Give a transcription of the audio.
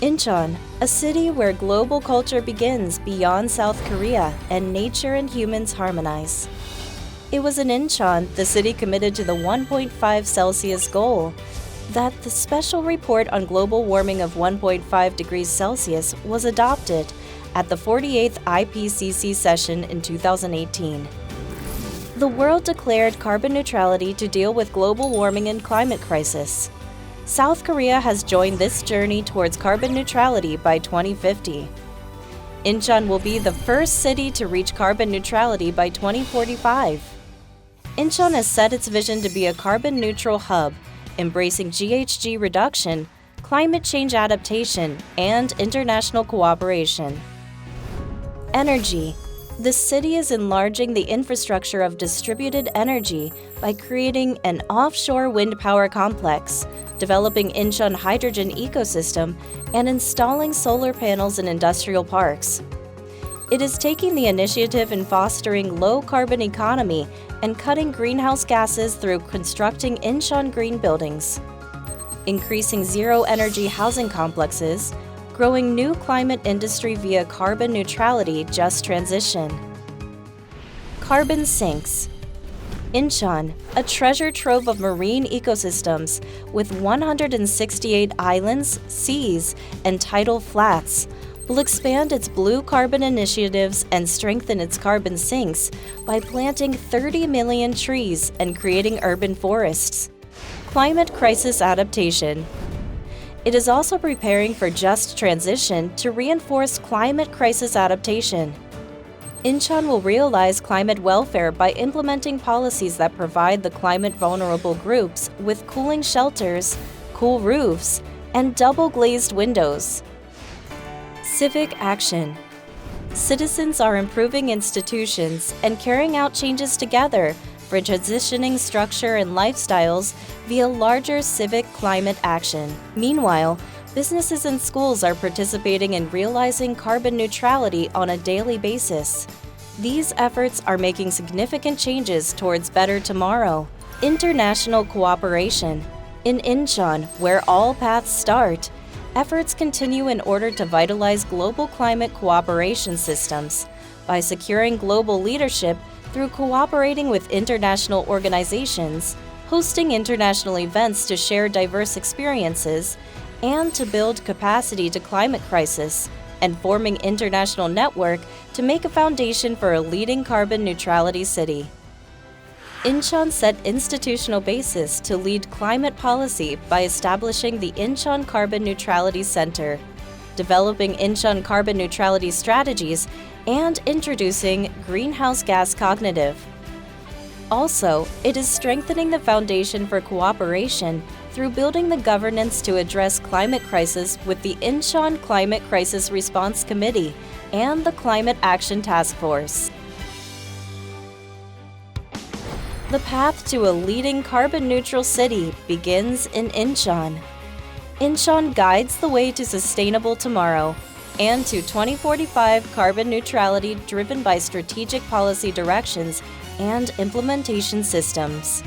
Incheon, a city where global culture begins beyond South Korea and nature and humans harmonize. It was in Incheon, the city committed to the 1.5 Celsius goal, that the special report on global warming of 1.5 degrees Celsius was adopted at the 48th IPCC session in 2018. The world declared carbon neutrality to deal with global warming and climate crisis. South Korea has joined this journey towards carbon neutrality by 2050. Incheon will be the first city to reach carbon neutrality by 2045. Incheon has set its vision to be a carbon-neutral hub, embracing GHG reduction, climate change adaptation, and international cooperation. Energy. The city is enlarging the infrastructure of distributed energy by creating an offshore wind power complex, developing Incheon hydrogen ecosystem, and installing solar panels in industrial parks. It is taking the initiative in fostering low-carbon economy and cutting greenhouse gases through constructing Incheon green buildings, increasing zero-energy housing complexes, growing new climate industry via carbon neutrality just transition. Carbon sinks. Incheon, a treasure trove of marine ecosystems with 168 islands, seas, and tidal flats, will expand its blue carbon initiatives and strengthen its carbon sinks by planting 30 million trees and creating urban forests. Climate crisis adaptation. It is also preparing for just transition to reinforce climate crisis adaptation. Incheon will realize climate welfare by implementing policies that provide the climate-vulnerable groups with cooling shelters, cool roofs, and double-glazed windows. Civic action. Citizens are improving institutions and carrying out changes together for transitioning structure and lifestyles via larger civic climate action. Meanwhile, businesses and schools are participating in realizing carbon neutrality on a daily basis. These efforts are making significant changes towards better tomorrow. International cooperation. In Incheon, where all paths start, efforts continue in order to vitalize global climate cooperation systems by securing global leadership through cooperating with international organizations, hosting international events to share diverse experiences, and to build capacity to climate crisis, and forming international network to make a foundation for a leading carbon neutrality city. Incheon set institutional basis to lead climate policy by establishing the Incheon Carbon Neutrality Center, developing Incheon carbon neutrality strategies, and introducing greenhouse gas cognitive. Also, it is strengthening the foundation for cooperation through building the governance to address climate crisis with the Incheon Climate Crisis Response Committee and the Climate Action Task Force. The path to a leading carbon-neutral city begins in Incheon. Incheon guides the way to sustainable tomorrow and to 2045 carbon neutrality driven by strategic policy directions and implementation systems.